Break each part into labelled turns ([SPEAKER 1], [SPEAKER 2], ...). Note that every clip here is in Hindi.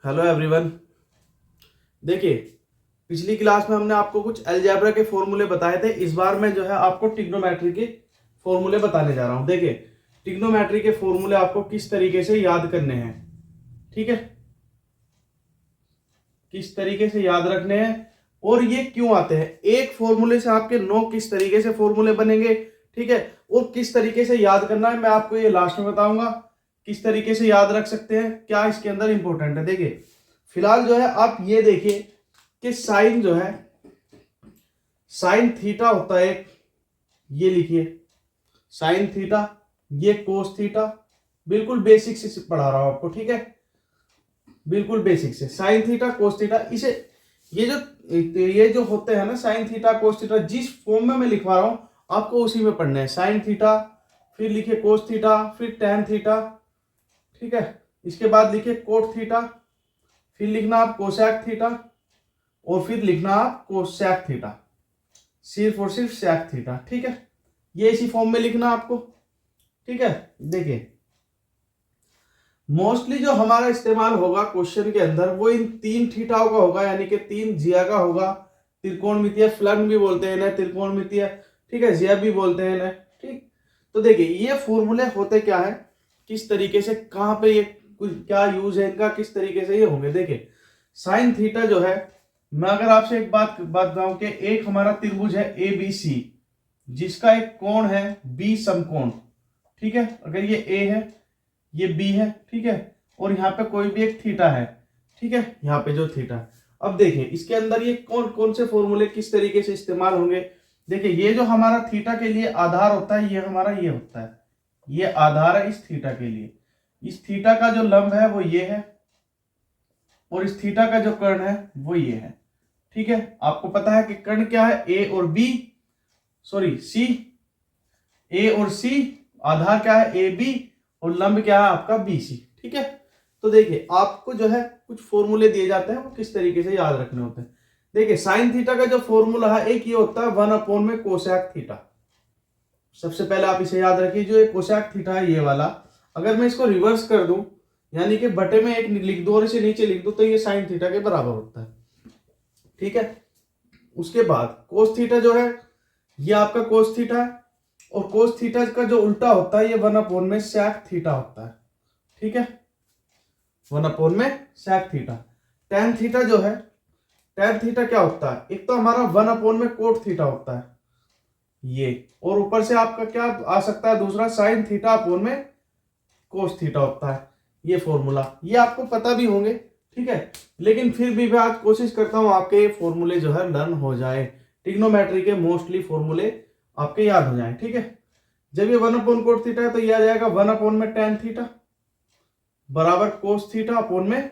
[SPEAKER 1] Hello everyone. देखिए, पिछली क्लास में हमने आपको कुछ अलजेब्रा के फॉर्मूले बताए थे। इस बार मैं जो है आपको ट्रिग्नोमेट्री के फॉर्मूले बताने जा रहा हूं। देखिए, ट्रिग्नोमेट्री के फॉर्मूले आपको किस तरीके से याद करने हैं, ठीक है, किस तरीके से याद रखने हैं और ये क्यों आते हैं। एक फॉर्मूले से आपके 9 किस तरीके से फॉर्मूले बनेंगे, ठीक है, और किस तरीके से याद करना है मैं आपको ये लास्ट में बताऊंगा। किस तरीके से याद रख सकते हैं, क्या इसके अंदर इंपॉर्टेंट है। देखिए, फिलहाल जो है आप ये देखिए कि साइन जो है, साइन थीटा होता है, ये लिखिए साइन थीटा, ये कोस थीटा। बिल्कुल बेसिक से पढ़ा रहा हूं आपको, ठीक है, बिल्कुल बेसिक से। साइन थीटा कोस थीटा, इसे ये जो होते हैं ना साइन थीटा कोस थीटा, जिस फॉर्म में मैं लिखवा रहा हूं आपको उसी में पढ़ना है। साइन थीटा, फिर लिखिए कोस थीटा, फिर टेन थीटा, ठीक है, इसके बाद लिखिए कोट थीटा, फिर लिखना आप कोसेक थीटा, और फिर लिखना आप कोसेक थीटा, सिर्फ और सिर्फ सेक थीटा, ठीक है। ये इसी फॉर्म में लिखना आपको, ठीक है। देखिए, मोस्टली जो हमारा इस्तेमाल होगा क्वेश्चन के अंदर वो इन 3 थीटाओं का होगा, यानी कि 3 जिया का होगा। त्रिकोणमितीय फलन भी बोलते हैं इन्हें, त्रिकोणमितीय, ठीक है, जिया भी बोलते हैं इन्हें, ठीक। तो देखिए, ये फॉर्मूले होते क्या है, किस तरीके से, कहां पे ये क्या यूज है इनका, किस तरीके से ये होंगे। देखिए, साइन थीटा जो है, मैं अगर आपसे एक बात बताऊं कि एक हमारा त्रिभुज है ए बी सी, जिसका एक कोण है बी समकोण, ठीक है। अगर ये ए है, ये बी है, ठीक है, और यहाँ पे कोई भी एक थीटा है, ठीक है, यहाँ पे जो थीटा। अब देखिए, इसके अंदर ये कौन कौन से फॉर्मूले किस तरीके से इस्तेमाल होंगे। देखिए, ये जो हमारा थीटा के लिए आधार होता है, ये हमारा ये होता है, ये आधार है इस थीटा के लिए। इस थीटा का जो लंब है वो ये है, और इस थीटा का जो कर्ण है वो ये है, ठीक है। आपको पता है कि कर्ण क्या है, ए और बी, सॉरी सी, ए और सी, आधार क्या है ए बी, और लंब क्या है आपका बी सी, ठीक है। तो देखिए, आपको जो है कुछ फॉर्मूले दिए जाते हैं, वो किस तरीके से याद रखने होते हैं। देखिए, साइन थीटा का जो फॉर्मूला है एक ये होता है 1 में कोसेक थीटा। सबसे पहले आप इसे याद रखिए, जो एक कोसेक थीटा है ये वाला, अगर मैं इसको रिवर्स कर दूं, यानी कि बटे में एक लिख दो और इसे नीचे लिख दो, तो ये साइन थीटा के बराबर होता है, ठीक है। उसके बाद कोस थीटा जो है, ये आपका कोस थीटा है, और कोस थीटा का जो उल्टा होता है ये 1 में सेक थीटा होता है, ठीक है, 1 में सेक थीटा। टेन थीटा जो है, टेन थीटा क्या होता है, एक तो हमारा 1 में कोट थीटा होता है ये, और ऊपर से आपका क्या आ सकता है दूसरा, साइन थीटा अपोन में कोस थीटा होता है। ये फॉर्मूला ये आपको पता भी होंगे, ठीक है, लेकिन फिर भी मैं आज कोशिश करता हूं आपके ये फॉर्मूले जो है लर्न हो जाए, ट्रिग्नोमेट्री के मोस्टली फॉर्मूले आपके याद हो जाए, ठीक है। जब ये 1 कोट थीटा है तो ये आ जाएगा 1 में टेन थीटा बराबर कोस थीटा अपोन में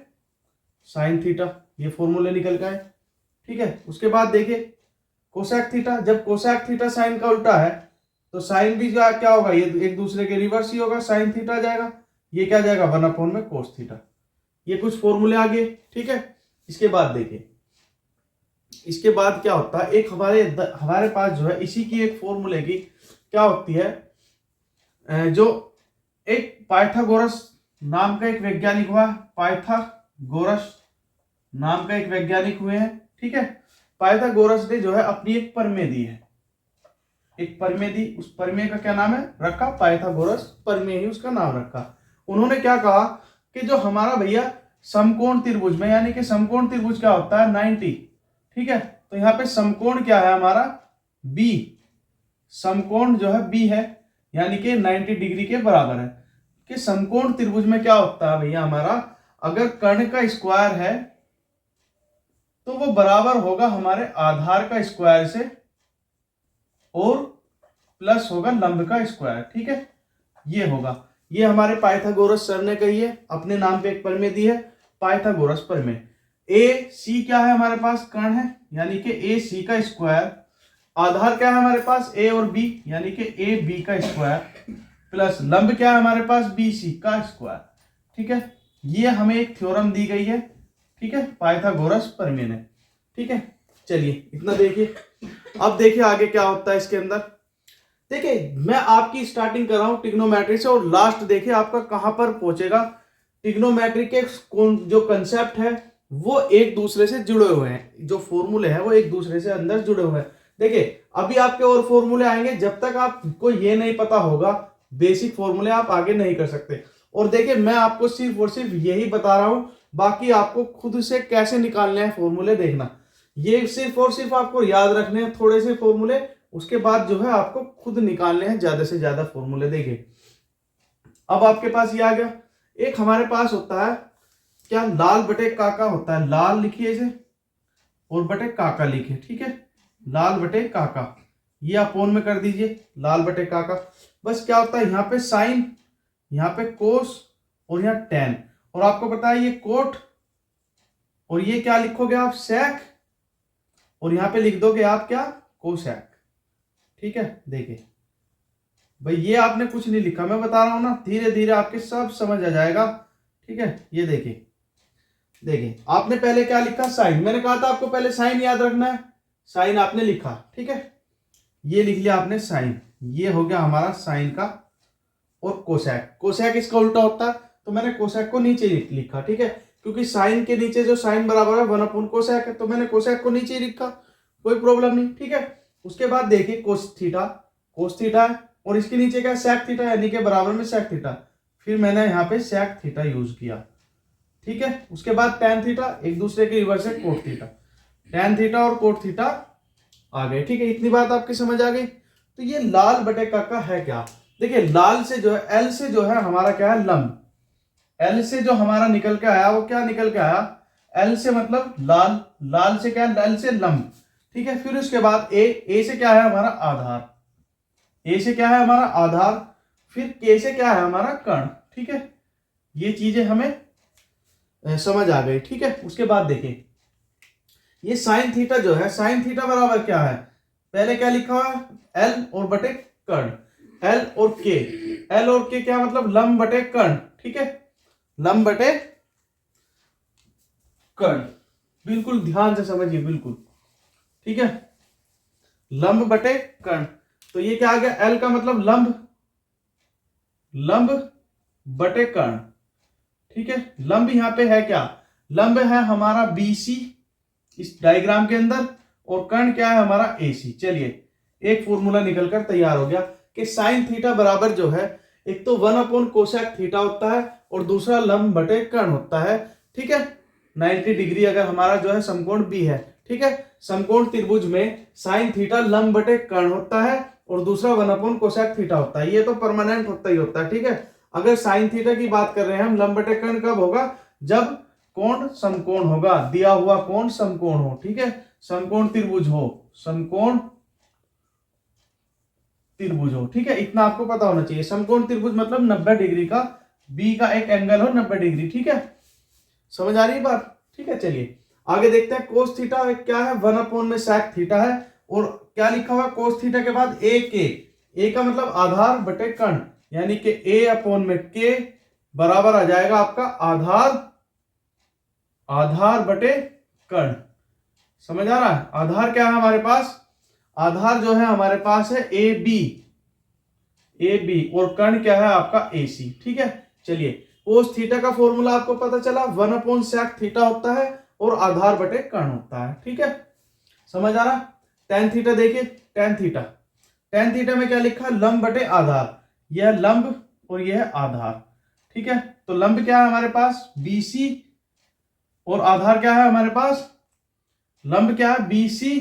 [SPEAKER 1] साइन थीटा, ये फॉर्मूले निकल गए, ठीक है। उसके बाद देखिए कोसेक थीटा, जब कोसेक थीटा साइन का उल्टा है तो साइन भी क्या होगा, ये एक दूसरे के रिवर्स ही होगा, साइन थीटा आ जाएगा, ये क्या जाएगा 1 में कोस थीटा। ये कुछ फॉर्मूले आ गए, ठीक है। इसके बाद देखिए, इसके बाद क्या होता है, एक हमारे पास जो है इसी की एक फॉर्मूले की क्या होती है, जो एक पाइथागोरस नाम का एक वैज्ञानिक हुआ, पाइथागोरस नाम का एक वैज्ञानिक हुए हैं, ठीक है। पाइथागोरस ने जो है अपनी एक प्रमेय दी है, एक प्रमेय दी, उस प्रमेय का क्या नाम है रखा, पाइथागोरस प्रमेय ही उसका नाम रखा। उन्होंने क्या कहा कि जो हमारा भैया समकोण त्रिभुज में, यानी कि समकोण त्रिभुज क्या होता है 90, ठीक है, तो यहाँ पे समकोण क्या है हमारा बी, समकोण जो है बी है, यानी कि 90 डिग्री के बराबर है। कि समकोण त्रिभुज में क्या होता है भैया हमारा, अगर कर्ण का स्क्वायर है तो वो बराबर होगा हमारे आधार का स्क्वायर से, और प्लस होगा लंब का स्क्वायर, ठीक है, ये होगा। ये हमारे पाइथागोरस सर ने कही है, अपने नाम पे एक प्रमेय दी है, पाइथागोरस प्रमेय। ए सी क्या है हमारे पास, कर्ण है, यानी कि ए सी का स्क्वायर, आधार क्या है हमारे पास ए और बी, यानी कि ए बी का स्क्वायर, प्लस लंब क्या है हमारे पास बी सी का स्क्वायर, ठीक है। ये हमें एक थ्योरम दी गई है, ठीक है, पाइथागोरस प्रमेय ने, ठीक है। चलिए इतना देखिए, अब देखिए आगे क्या होता है इसके अंदर। देखिए, मैं आपकी स्टार्टिंग कर रहा हूं ट्रिग्नोमेट्री से, और लास्ट देखिए आपका कहां पर पहुंचेगा, ट्रिग्नोमेट्री के जो कंसेप्ट है वो एक दूसरे से जुड़े हुए हैं, जो फॉर्मूले हैं वो एक दूसरे से अंदर जुड़े हुए हैं। देखिए अभी आपके और फॉर्मूले आएंगे, जब तक आपको ये नहीं पता होगा बेसिक फॉर्मूले आप आगे नहीं कर सकते। और देखिए मैं आपको सिर्फ और सिर्फ यही बता रहा हूं, बाकी आपको खुद से कैसे निकालने हैं फॉर्मूले देखना। ये सिर्फ और सिर्फ आपको याद रखने हैं थोड़े से फॉर्मूले, उसके बाद जो है आपको खुद निकालने हैं ज्यादा से ज्यादा फॉर्मूले। देखिए अब आपके पास ये आ गया, एक हमारे पास होता है क्या, लाल बटे काका होता है, लाल लिखिए इसे और बटे काका लिखिए, ठीक है, लाल बटे काका, ये अपोन में कर दीजिए लाल बटे काका। बस क्या होता है यहाँ पे साइन, यहाँ पे कोस और यहाँ टेन, और आपको पता है ये कोट, और ये क्या लिखोगे आप, सेक, और यहाँ पे लिख दोगे आप क्या, कोसेक, ठीक है। देखिए भाई ये आपने कुछ नहीं लिखा, मैं बता रहा हूं ना, धीरे धीरे आपके सब समझ आ जाएगा, ठीक है। ये देखिए देखिए आपने पहले क्या लिखा, साइन, मैंने कहा था आपको पहले साइन याद रखना है, साइन आपने लिखा, ठीक है, ये लिख लिया आपने साइन, ये हो गया हमारा साइन का। और कोसेक, कोसेक इसका उल्टा होता है, तो मैंने कोसेक को नीचे लिखा, ठीक है, क्योंकि साइन के नीचे जो साइन बराबर है 1 कोसेक है, तो मैंने कोसेक को नीचे लिखा, कोई प्रॉब्लम नहीं, ठीक है। उसके बाद देखिए कोस थीटा, कोस थीटा है, और इसके नीचे क्या, सेक थीटा, यानी कि बराबर में सेक थीटा, फिर मैंने यहाँ पे सेक थीटा यूज किया, ठीक है। उसके बाद टेन थीटा, एक दूसरे के रिवर्स है कोट थीटा, टेन थीटा और कोट थीटा आ गए, ठीक है। इतनी बात आपकी समझ आ गई। तो ये लाल बटे काका है क्या, देखिए लाल से जो है, एल से जो है हमारा क्या है, लंब, एल से जो हमारा निकल के आया वो क्या निकल के आया, एल से मतलब लाल, लाल से क्या है, एल से लंब, ठीक है। फिर उसके बाद ए से क्या है हमारा आधार, ए से क्या है हमारा आधार, फिर के से क्या है हमारा कर्ण, ठीक है। ये चीजें हमें समझ आ गई, ठीक है। उसके बाद देखिए ये साइन थीटा जो है, साइन थीटा बराबर क्या है, पहले क्या लिखा हुआ है, एल और बटे कर्ण, एल और के, एल और के क्या मतलब, लंब बटे कर्ण, ठीक है, लंब बटे कर्ण, बिल्कुल ध्यान से समझिए, बिल्कुल ठीक है, लंब बटे कर्ण। तो ये क्या आ गया, एल का मतलब लंब, लंब बटे कर्ण, ठीक है। लंब यहां पे है क्या, लंब है हमारा बीसी इस डायग्राम के अंदर, और कर्ण क्या है हमारा एसी। चलिए एक फॉर्मूला निकलकर तैयार हो गया कि साइन थीटा बराबर जो है, एक तो 1 कोसेक थीटा होता है और दूसरा लंब बटे कर्ण होता है, ठीक है। 90 डिग्री अगर हमारा जो है समकोण बी है, ठीक है, समकोण त्रिभुज में साइन थीटा लंब बटे कर्ण होता है और दूसरा 1 कोसेक थीटा होता है, ये तो परमानेंट होता ही होता है, ठीक है। अगर साइन थीटा की बात कर रहे हैं हम, लंब बटे कर्ण कब होगा, जब कोण समकोण होगा, दिया हुआ कोण समकोण हो, ठीक है, समकोण त्रिभुज हो, समकोण त्रिभुज हो, ठीक है। इतना आपको पता होना चाहिए, समकोण त्रिभुज मतलब 90 डिग्री का, बी का एक एंगल हो 90 डिग्री, ठीक है, समझ आ रही है बात, ठीक है। चलिए आगे देखते हैं, कोस थीटा क्या है, 1 में सेक थीटा है, और क्या लिखा हुआ कोस थीटा के बाद ए के, ए का मतलब आधार बटे कर्ण, यानी कि ए अपॉन में के बराबर आ जाएगा आपका आधार, आधार बटे कर्ण, समझ आ रहा है। आधार क्या है हमारे पास, आधार जो है हमारे पास है ए बी, ए बी, और कर्ण क्या है आपका ए सी, ठीक है। चलिए कोस थीटा का फॉर्मूला आपको पता चला, 1 सेक थीटा होता है और आधार बटे कर्ण होता है, ठीक है, समझ आ रहा। टेन थीटा देखिए, टेन थीटा, टेन थीटा में क्या लिखा, लंब बटे आधार, यह लंब और यह आधार, ठीक है। तो लंब क्या है हमारे पास बीसी, और आधार क्या है हमारे पास, लंब क्या है बीसी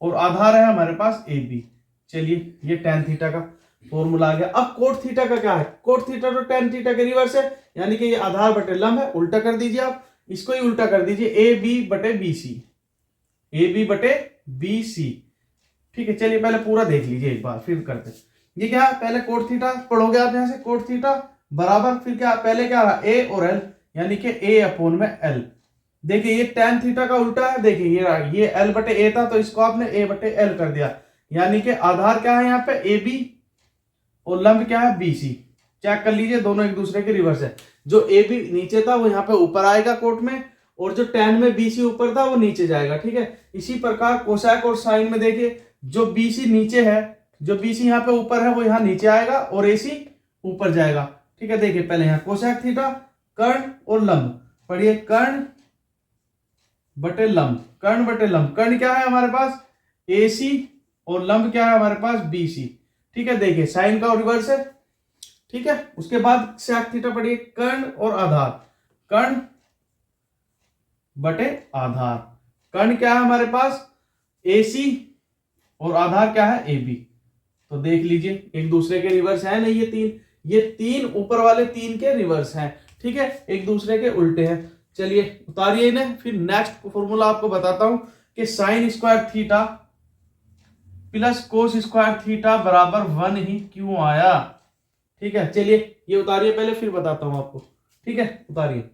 [SPEAKER 1] और आधार है हमारे पास ए बी। चलिए ये टेन थीटा का फॉर्मूला आ गया। अब कोट थीटा का क्या है, कोट थीटा तो टेन थीटा के रिवर्स है, यानी कि ये आधार बटे लंब है, उल्टा कर दीजिए आप, इसको ही उल्टा कर दीजिए, ए बी बटे बी सी, ए बी बटे बी सी, ठीक है। चलिए पहले पूरा देख लीजिए एक बार, फिर करते हैं। ये क्या है, पहले कोट थीटा पढ़ोगे आप यहां से, कोट थीटा बराबर, फिर क्या पहले क्या रहा, ए और एल, यानी कि ए अपॉन में एल। देखिए ये टेन थीटा का उल्टा है, देखिए ये एल बटे ए था, तो इसको आपने ए बटे एल कर दिया, यानी कि आधार क्या है यहाँ पे ए बी और लंब क्या है बी सी। चेक कर लीजिए दोनों एक दूसरे के रिवर्स है, जो ए बी नीचे था वो यहाँ पे ऊपर आएगा कोट में, और जो टेन में बी सी ऊपर था वो नीचे जाएगा, ठीक है। इसी प्रकार कोसेक और साइन में देखिए, जो बी सी नीचे है, जो बी सी यहाँ पे ऊपर है वो यहाँ नीचे आएगा और ए सी ऊपर जाएगा, ठीक है। देखिए पहले यहाँ कोसेक थीटा कर्ण और लंब, पढ़िए कर्ण बटे लंब, कर्ण बटे लंब। कर्ण क्या है हमारे पास AC और लंब क्या है हमारे पास BC। ठीक है, देखिए साइन का रिवर्स है। ठीक है, उसके बाद sec थीटा पढ़िए कर्ण और आधार, कर्ण बटे आधार। कर्ण क्या है हमारे पास AC और आधार क्या है AB। तो देख लीजिए एक दूसरे के रिवर्स है नहीं, ये तीन ऊपर वाले तीन के रिवर्स हैं। ठीक है, एक दूसरे के उल्टे हैं। चलिए उतारिए इन्हें, फिर नेक्स्ट फॉर्मूला आपको बताता हूं कि sine square theta plus cos square theta बराबर 1 ही क्यों आया। ठीक है, चलिए ये उतारिए पहले, फिर बताता हूं आपको। ठीक है, उतारिए।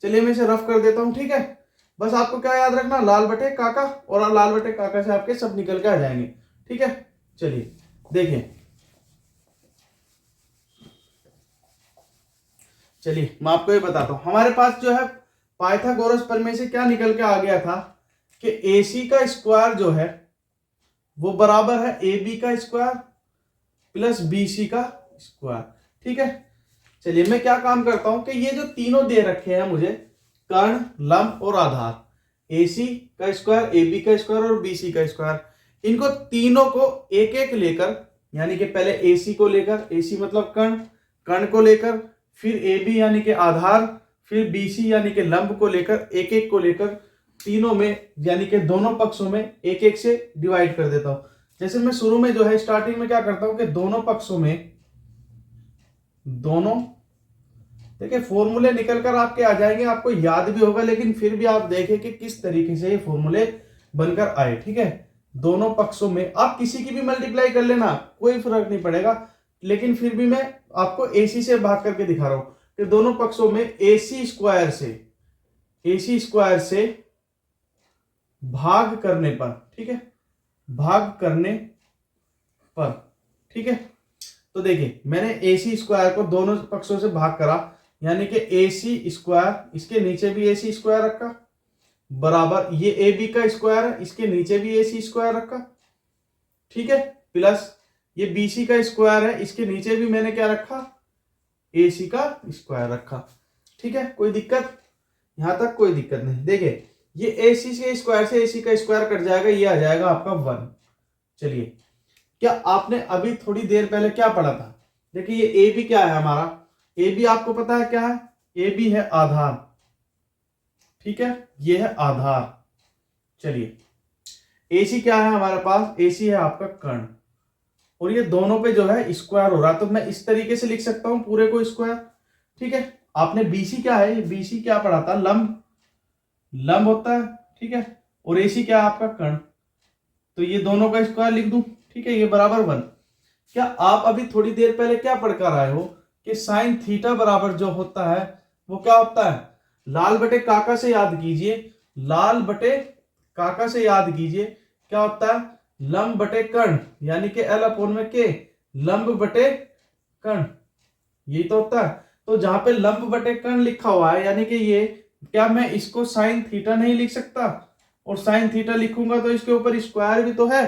[SPEAKER 1] चलिए मैं इसे रफ कर देता हूं। ठीक है, बस आपको क्या याद रखना, लाल बटे काका, और लाल बटे काका से आपके सब निकल के आ जाएंगे। ठीक है, चलिए देखिए, चलिए मैं आपको ये बताता हूं। हमारे पास जो है पाइथागोरस प्रमेय से क्या निकल के आ गया था कि AC का स्क्वायर जो है वो बराबर है AB का स्क्वायर प्लस BC का स्क्वायर। ठीक है, चलिए मैं क्या काम करता हूं कि ये जो तीनों दे रखे हैं मुझे, कर्ण, लंब और आधार, AC का स्क्वायर, AB का स्क्वायर और BC का स्क्वायर, इनको तीनों को एक एक लेकर, यानी कि पहले AC को लेकर, AC मतलब कर्ण, कर्ण को लेकर, फिर AB यानी कि आधार, फिर BC यानी कि लंब को लेकर, एक एक को लेकर तीनों में यानी कि दोनों पक्षों में एक एक से डिवाइड कर देता हूं। जैसे मैं शुरू में जो है स्टार्टिंग में क्या करता हूं कि दोनों पक्षों में, दोनों देखिए फॉर्मूले निकल कर आपके आ जाएंगे, आपको याद भी होगा, लेकिन फिर भी आप देखें कि किस तरीके से ये फॉर्मूले बनकर आए। ठीक है, दोनों पक्षों में आप किसी की भी मल्टीप्लाई कर लेना, कोई फर्क नहीं पड़ेगा, लेकिन फिर भी मैं आपको AC से भाग करके दिखा रहा हूं कि दोनों पक्षों में AC स्क्वायर से भाग करने पर, ठीक है, भाग करने पर, ठीक है, तो देखिए मैंने AC स्क्वायर को दोनों पक्षों से भाग करा, यानी कि AC स्क्वायर, इसके नीचे भी AC स्क्वायर रखा, बराबर ये AB का स्क्वायर है, इसके नीचे भी AC स्क्वायर रखा। ठीक है, प्लस ये BC का स्क्वायर है, इसके नीचे भी मैंने क्या रखा, AC का स्क्वायर रखा। ठीक है, कोई दिक्कत, यहां तक कोई दिक्कत नहीं। देखिए ये AC के स्क्वायर से AC का स्क्वायर कट जाएगा, ये आ जाएगा आपका 1। चलिए, क्या आपने अभी थोड़ी देर पहले क्या पढ़ा था, देखिए ये AB क्या है हमारा, AB आपको पता है क्या है, AB है आधार। ठीक है, ये है आधार। चलिए AC क्या है हमारे पास, AC है आपका कर्ण, और ये दोनों पे जो है स्क्वायर हो रहा है, तो मैं इस तरीके से लिख सकता हूं पूरे को स्क्वायर। ठीक है, आपने BC क्या है, BC क्या पढ़ा था, लंब होता है। ठीक है, और AC क्या है आपका कर्ण, तो ये दोनों का स्क्वायर लिख दूं। ठीक है, ये बराबर 1। क्या आप अभी थोड़ी देर पहले क्या पढ़कर आए हो कि साइन थीटा बराबर जो होता है वो क्या होता है, लाल बटे काका से याद कीजिए, लाल बटे काका से याद कीजिए क्या होता है, लंब बटे कर्ण, यानी कि L अपॉन में K, लंब बटे कर्ण, यही तो होता है। तो जहां पे लंब बटे कर्ण लिखा हुआ है, यानी कि ये, क्या मैं इसको साइन थीटा नहीं लिख सकता, और साइन थीटा लिखूंगा तो इसके ऊपर स्क्वायर भी तो है,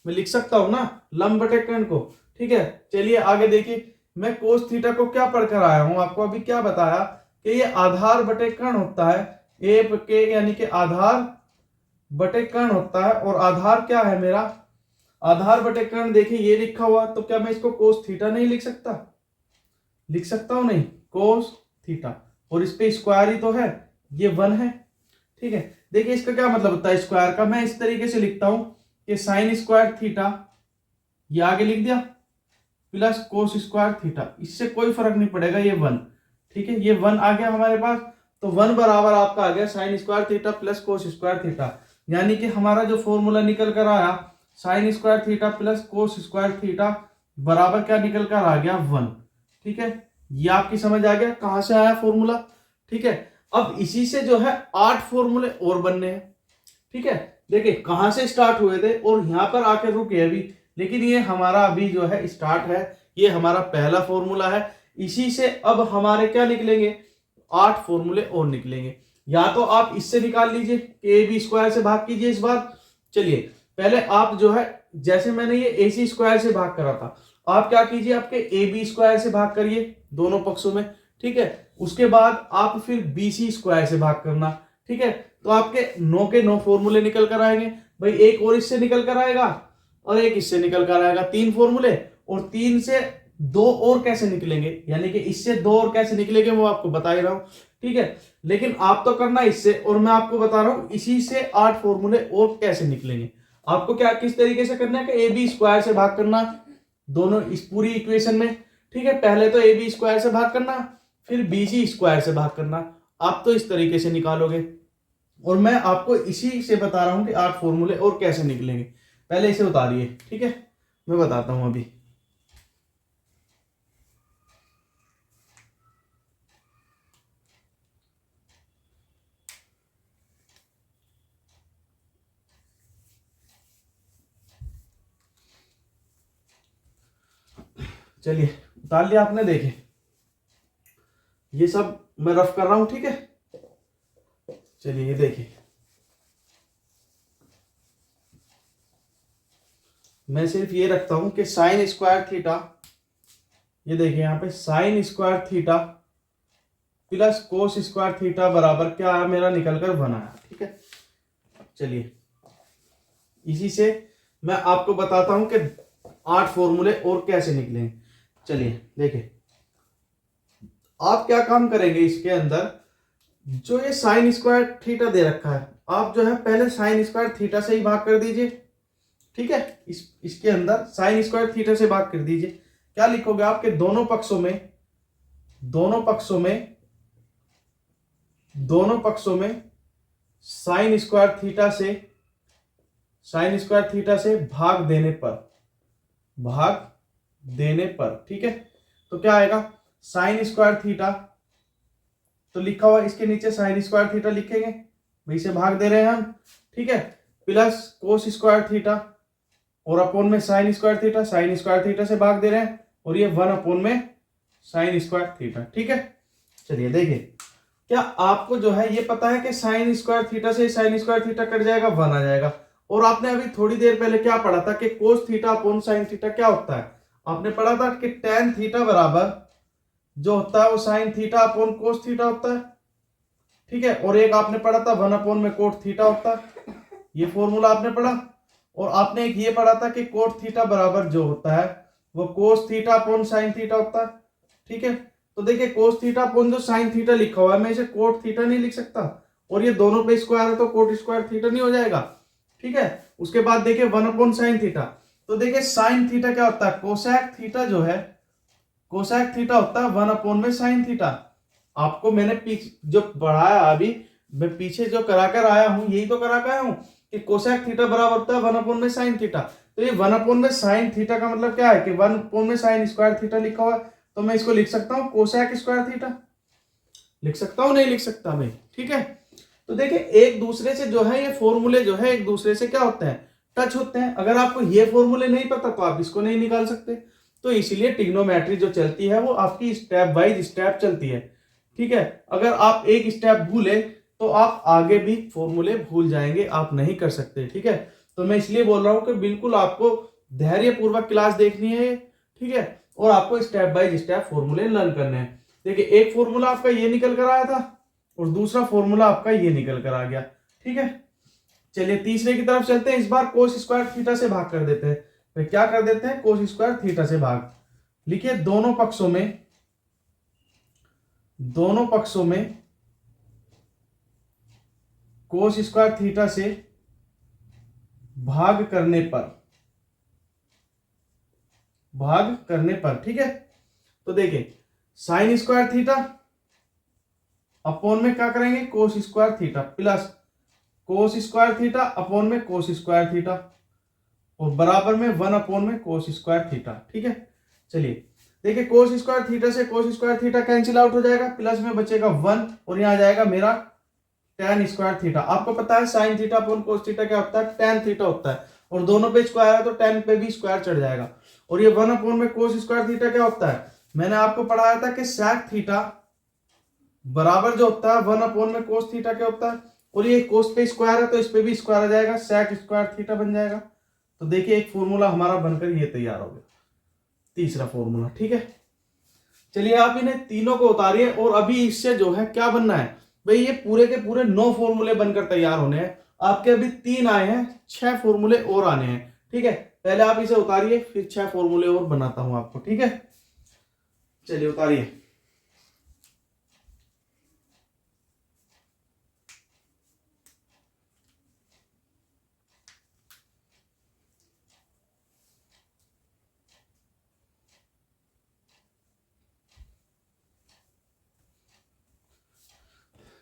[SPEAKER 1] मैं लिख सकता हूं ना लंब बटे कर्ण को। ठीक है, चलिए आगे देखिए, मैं कोस थीटा को क्या पढ़कर आया हूं, आपको अभी क्या बताया कि ये आधार बटे कर्ण होता है, ए के यानी कि आधार बटे कर्ण होता है, और आधार क्या है मेरा, आधार बटे कर्ण, देखिए ये लिखा हुआ, तो क्या मैं इसको कोस थीटा नहीं लिख सकता, लिख सकता हूं नहीं, कोस थीटा, और इस पे स्क्वायर ही तो है, ये 1 है। ठीक है, देखिए इसका क्या मतलब होता है स्क्वायर का, मैं इस तरीके से लिखता हूं कि साइन स्क्वायर थीटा, ये आगे लिख दिया, प्लस कोस स्क्वायर थीटा, इससे कोई फर्क नहीं पड़ेगा, ये 1। ठीक है, ये 1 आ गया हमारे पास, तो 1 बराबर आपका आ गया sine square theta plus cos square theta, यानी कि हमारा जो फॉर्मूला निकल कर आया sine square theta plus cos square theta बराबर क्या निकल कर आ गया, 1। ठीक है, ये आपकी समझ आ गया कहां से आया फॉर्मूला। ठीक है, अब इसी से जो है 8 फॉर्मूले और बनने हैं। ठीक है, देखिए कहां से स्टार्ट हुए थे और यहां पर आकर रुके अभी, लेकिन ये हमारा अभी जो है स्टार्ट है, ये हमारा पहला फॉर्मूला है, इसी से अब हमारे क्या निकलेंगे, 8 फॉर्मूले और निकलेंगे। या तो आप इससे निकाल लीजिए, AB स्क्वायर से भाग कीजिए इस बार। चलिए पहले आप जो है जैसे मैंने ये AC स्क्वायर से भाग करा था, आप क्या कीजिए, आपके AB स्क्वायर से भाग करिए दोनों पक्षों में, ठीक है। उसके बाद आप फिर BC स्क्वायर से भाग करना, ठीक है। तो आपके 9 के 9 फॉर्मूले निकल कर आएंगे भाई। एक और इससे निकल कर आएगा और एक इससे निकल कर आएगा, 3 फॉर्मूले। और 3 से 2 और कैसे निकलेंगे, यानी कि इससे 2 और कैसे निकलेंगे वो आपको बता ही रहा हूं, ठीक है। लेकिन आप तो करना इससे, और मैं आपको बता रहा हूं इसी से 8 फॉर्मूले और कैसे निकलेंगे। आपको क्या किस तरीके से करना है कि AB स्क्वायर से भाग करना दोनों इस पूरी इक्वेशन में, ठीक है। पहले तो AB स्क्वायर से भाग करना, फिर BC स्क्वायर से भाग करना। आप तो इस तरीके से निकालोगे, और मैं आपको इसी से बता रहा हूं कि 8 फॉर्मूले और कैसे निकलेंगे। पहले इसे उतारिए, ठीक है, मैं बताता हूं अभी। चलिए उतार लिया आपने, देखे ये सब मैं रफ कर रहा हूं, ठीक है। चलिए ये देखिए, मैं सिर्फ ये रखता हूं कि साइन स्क्वायर थीटा, ये देखिए यहाँ पे sine square theta plus cos square theta बराबर क्या आया मेरा, निकल कर 1 आया, ठीक है। चलिए इसी से मैं आपको बताता हूं कि 8 फॉर्मूले और कैसे निकलेंगे। चलिए देखिए, आप क्या काम करेंगे इसके अंदर, जो ये साइन स्क्वायर थीटा दे रखा है, आप जो है पहले साइन स्क्वायर थीटा से ही भाग कर दीजिए, ठीक है। इसके अंदर साइन स्क्वायर थीटा से भाग कर दीजिए। क्या लिखोगे, आपके दोनों पक्षों में, दोनों पक्षों में, दोनों पक्षों में साइन स्क्वायर थीटा से, साइन स्क्वायर थीटा से भाग देने पर, भाग देने पर, ठीक है। तो क्या आएगा, साइन स्क्वायर थीटा, तो लिखा हुआ इसके नीचे साइन स्क्वायर थीटा लिखेंगे भाई, से भाग दे रहे हैं हम, ठीक है। प्लस कोस स्क्वायर थीटा, और अपोन में sine square theta, sine square theta से भाग दे रहे हैं, और ये 1 अपोन में साइन स्क्वायर थीटा, ठीक है। चलिए देखिए, क्या आपको जो है ये पता है कि साइन स्क्वायर थीटा से साइन स्क्वायर थीटा कट जाएगा, 1 आ जाएगा। और आपने अभी थोड़ी देर पहले क्या पढ़ा था कि cos theta upon sine theta क्या होता है, आपने पढ़ा था कि टेन थीटा बराबर जो होता है वो sine theta upon cos theta होता है, ठीक है। और एक आपने पढ़ा था 1 अपोन में कोट थीटा होता है, ये फॉर्मूला आपने पढ़ा। और आपने एक ये पढ़ा था कि कोट थीटा बराबर जो होता है वो cos theta upon sine theta होता है, ठीक है। तो देखिए कोस थीटा अपोन जो साइन थीटा लिखा हुआ है, मैं इसे कोट थीटा नहीं लिख सकता, और ये दोनों पे स्क्वायर है तो कोट स्क्वायर थीटा नहीं हो जाएगा, ठीक है। उसके बाद देखिए 1 अपोन साइन थीटा, तो देखिए साइन थीटा क्या होता है, कोसेक थीटा जो है, कोसेक थीटा होता है 1 अपोन में साइन थीटा। आपको मैंने जो पढ़ाया अभी, मैं पीछे जो करा कर आया हूं यही तो करा कर आया हूं कि कोसेक थीटा बराबर होता है 1 अपोन में साइन थीटा। तो ये 1 अपोन में साइन थीटा का मतलब क्या है कि 1 अपोन में साइन स्क्वायर थीटा लिखा हुआ है, तो मैं इसको लिख सकता हूँ कोसेक स्क्वायर थीटा, लिख सकता हूँ नहीं लिख सकता मैं, ठीक है। तो देखिए एक दूसरे से जो है ये फॉर्मूले जो है एक दूसरे से क्या होते हैं, टच होते हैं। अगर आपको ये फॉर्मूले नहीं पता तो आप इसको नहीं निकाल सकते। तो इसीलिए ट्रिग्नोमेट्री जो चलती है वो आपकी स्टेप बाय स्टेप चलती है, ठीक है। अगर आप एक स्टेप भूले तो आप आगे भी फॉर्मूले भूल जाएंगे, आप नहीं कर सकते, ठीक है। तो मैं इसलिए बोल रहा हूं कि बिल्कुल आपको धैर्यपूर्वक क्लास देखनी है, ठीक है, और आपको स्टेप बाय स्टेप फॉर्मूले लर्न करने हैं। देखिए एक फॉर्मूला आपका ये निकल कर आया था और दूसरा फॉर्मूला आपका ये निकल कर आ गया, ठीक है। चलिए तीसरे की तरफ चलते हैं। इस बार कोस स्क्वायर थीटा से भाग कर देते हैं। तो क्या कर देते हैं, कोस स्क्वायर थीटा से भाग। लिखिए दोनों पक्षों में, दोनों पक्षों में कोस स्क्वायर थीटा से भाग करने पर, भाग करने पर, ठीक है। तो देखिए साइन स्क्वायर थीटा अपोन में क्या करेंगे, cos square theta plus cos square theta upon में कोस स्क्वायर थीटा, और बराबर में 1 अपोन में कोस स्क्वायर थीटा, ठीक है। चलिए देखिए कोस स्क्वायर थीटा से cos square theta cancel out हो जाएगा, प्लस में बचेगा 1, और यहां आ जाएगा मेरा टेन स्क्वायर थीटा। आपको पता है sine theta upon cos theta क्या होता है, टेन थीटा होता है, और दोनों पे स्क्वायर है तो टेन पे भी स्क्वायर चढ़ जाएगा। और ये 1 अपोन में कोस स्क्वायर थीटा क्या होता है, मैंने आपको पढ़ाया था कि सेक थीटा बराबर जो होता है 1 अपोन में कोस थीटा क्या होता है, और ये कोस पे स्क्वायर है तो इस पे भी स्क्वायर आ जाएगा, सेक स्क्वायर थीटा बन जाएगा। तो देखिए एक फॉर्मूला हमारा बनकर ये तैयार हो गया, तीसरा फॉर्मूला। ठीक है, चलिए आप इन्हें तीनों को उतारिए और अभी इससे जो है क्या बनना है भाई, ये पूरे के पूरे 9 फॉर्मूले बनकर तैयार होने हैं। आपके अभी 3 आए हैं, 6 फॉर्मूले और आने हैं। ठीक है, पहले आप इसे उतारिए, फिर 6 फॉर्मूले और बनाता हूं आपको। ठीक है, चलिए उतारिए।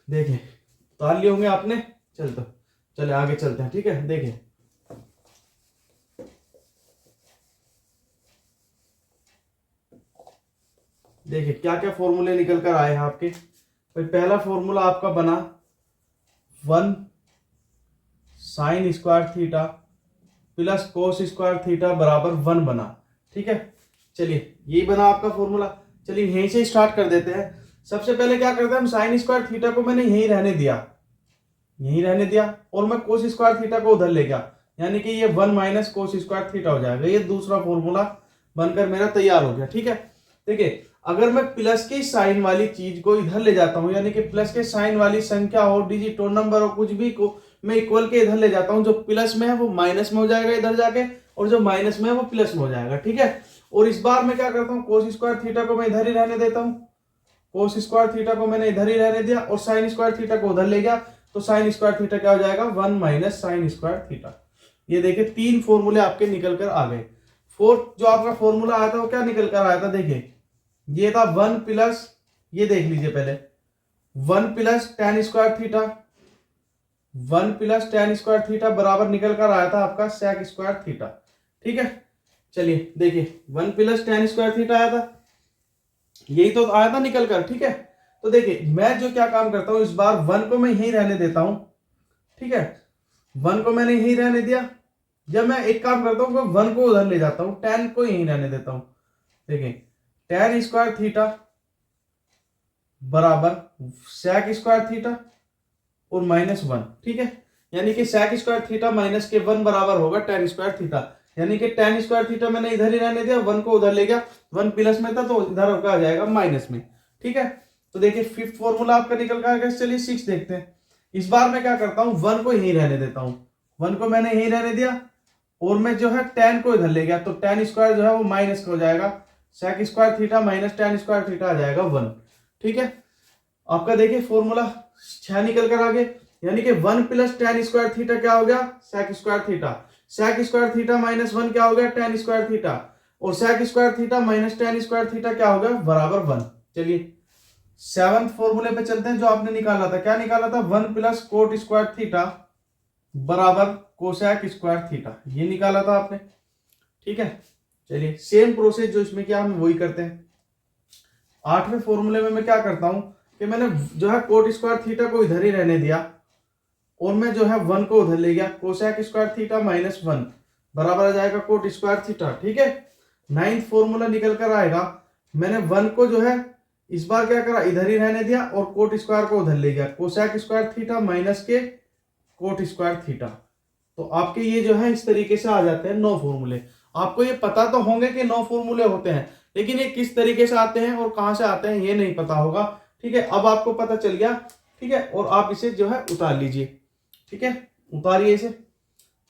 [SPEAKER 1] देखिए उतार लिए होंगे आपने। चले आगे चलते हैं। ठीक है, देखिए देखिए क्या क्या फॉर्मूले निकल कर आए हैं आपके। भाई पहला फॉर्मूला आपका बना 1 sine square theta plus cos square theta बराबर 1 बना। ठीक है, चलिए ये बना आपका फॉर्मूला। चलिए यहीं से स्टार्ट कर देते हैं। सबसे पहले क्या करते हैं हम, साइन स्क्वायर थीटा को मैंने यहीं रहने दिया और मैं कोस स्क्वायर थीटा को उधर ले गया, यानी कि ये 1 माइनस कोस स्क्वायर थीटा हो जाएगा। ये दूसरा फॉर्मूला बनकर मेरा तैयार हो गया। ठीक है, देखिए अगर मैं प्लस के साइन वाली चीज को इधर ले जाता हूं, यानी कि प्लस के साइन वाली संख्या हो, डिजिट हो, नंबर हो, कुछ भी को मैं इक्वल के इधर ले जाता हूं, जो प्लस में है वो माइनस में हो जाएगा इधर जाके, और जो माइनस में है वो प्लस में हो जाएगा। ठीक है, और इस बार मैं क्या करता हूँ, कोस स्क्वायर थीटा को मैं इधर ही रहने देता हूँ। कोस स्क्वायर थीटा को मैंने इधर ही रहने दिया और साइन स्क्वायर थीटा को उधर ले गया, तो साइन स्क्वायर थीटा क्या हो जाएगा, 1 माइनस साइन स्क्वायर थीटा। ये देखिए 3 फॉर्मूले आपके निकल कर आ गए। फोर्थ जो आपका फॉर्मूला आया था वो क्या निकल कर आया था, देखिए ये था 1 प्लस, ये देख लीजिए पहले, 1 plus ten square theta, 1 plus ten square theta बराबर निकल कर आया था आपका सेक स्क्वायर थीटा। ठीक है, चलिए देखिए 1 प्लस टेन स्क्वायर थीटा आया था, यही तो आया था निकल कर। ठीक है, तो देखिए मैं जो क्या काम करता हूं, इस बार 1 को मैं यहीं रहने देता हूं। ठीक है, 1 को मैंने यहीं रहने दिया। जब मैं एक काम करता हूं, 1 को उधर ले जाता हूं, 10 को यहीं रहने देता हूं। देखिए टेन स्क्वायर थीटा बराबर सेक स्क्वायर थीटा और माइनस 1। ठीक है, यानी कि सेक स्क्वायर थीटा माइनस के 1 बराबर होगा टेन स्क्वायर थीटा, यानी कि टेन स्क्वायर थीटा मैंने इधर ही रहने दिया, 1 को उधर ले गया, 1 प्लस में था तो इधर होकर आ जाएगा माइनस में। ठीक है, तो देखिए फिफ्थ फॉर्मूला आपका निकल कर आ गया। चलिए 6 देखते हैं। इस बार मैं क्या करता हूं, 1 को यहीं रहने देता हूं, 1 को मैंने यहीं रहने दिया और मैं जो है 10 को इधर ले गया, तो टेन स्क्वायर जो है वो माइनस का हो जाएगा, sec square theta minus tan square theta आ जाएगा 1। ठीक है, आपका देखिए फॉर्मूला 6 निकल कर आ गए, यानी कि 1 प्लस टेन स्क्वायर थीटा क्या हो गया, sec square theta, sec square theta minus 1 क्या हो गया, टेन स्क्वायर थीटा, और sec square theta minus tan square theta क्या हो गया, बराबर 1। चलिए 7वें फॉर्मूले पे चलते हैं, जो आपने निकाला था, क्या निकाला था, 1 प्लस कोट स्क्वायर थीटा बराबर कोसेक स्क्वायर थीटा, ये निकाला था आपने। ठीक है, चलिए सेम प्रोसेस जो इसमें क्या हम वही करते हैं। 8वें फॉर्मूले में मैं क्या करता हूं कि मैंने जो है कोट स्क्वायर थीटा को इधर ही रहने दिया और मैं जो है 1 को उधर ले गया, कोसेक स्क्वायर थीटा माइनस 1 बराबर आ जाएगा कोट स्क्वायर थीटा। ठीक है, 9th फॉर्मूला निकल कर आएगा, मैंने 1 को जो है इस बार क्या करा, इधर ही रहने दिया और कोट स्क्वायर को उधर ले गया, कोसेक स्क्वायर थीटा माइनस के कोट स्क्वायर थीटा। तो आपके ये जो है इस तरीके से आ जाते हैं 9 फॉर्मूले। आपको ये पता तो होंगे कि 9 फॉर्मूले होते हैं, लेकिन ये किस तरीके से आते हैं और कहां से आते हैं ये नहीं पता होगा। ठीक है, अब आपको पता चल गया। ठीक है, और आप इसे जो है उतार लीजिए। ठीक है, उतारिए इसे,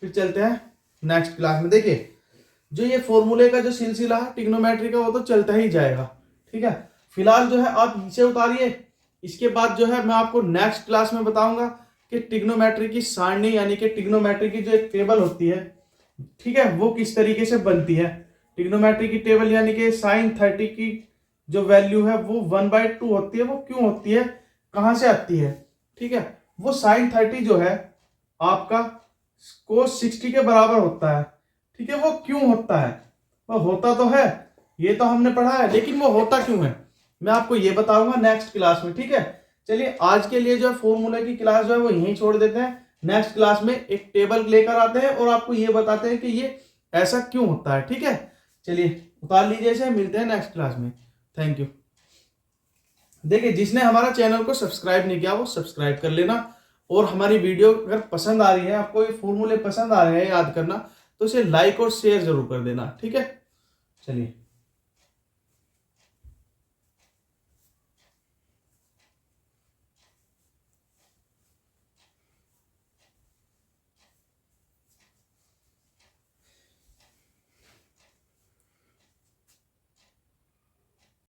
[SPEAKER 1] फिर चलते हैं नेक्स्ट क्लास में। देखिए जो ये फॉर्मूले का जो सिलसिला है ट्रिग्नोमेट्री का वो तो चलता ही जाएगा। ठीक है, फिलहाल जो है आप इसे उतारिए, इसके बाद जो है मैं आपको नेक्स्ट क्लास में बताऊंगा कि ट्रिग्नोमेट्री की सारणी, यानी कि ट्रिग्नोमेट्री की जो एक टेबल होती है, ठीक है, वो किस तरीके से बनती है। ट्रिग्नोमेट्री की टेबल यानी कि साइन 30 की जो वैल्यू है वो 1/2 होती है, वो क्यों होती है, कहां से आती है। ठीक है, वो साइन 30 जो है आपका कोस 60 के बराबर होता है। ठीक है, वो क्यों होता है, वो होता तो है, ये तो हमने पढ़ा है, लेकिन वो होता क्यों है मैं आपको ये बताऊंगा नेक्स्ट क्लास में। ठीक है, चलिए आज के लिए जो है फॉर्मूले की क्लास जो है वो यहीं छोड़ देते हैं। नेक्स्ट क्लास में एक टेबल लेकर आते हैं और आपको ये बताते हैं कि ये ऐसा क्यों होता है। ठीक है, चलिए उतार लीजिए इसे, मिलते हैं नेक्स्ट क्लास में। Thank you. देखिए जिसने हमारा चैनल को सब्सक्राइब नहीं किया वो सब्सक्राइब कर लेना, और हमारी वीडियो अगर पसंद आ रही है, आपको ये फॉर्मूले पसंद आ रहे हैं याद करना, तो इसे लाइक और शेयर जरूर कर देना, ठीक है। चलिए।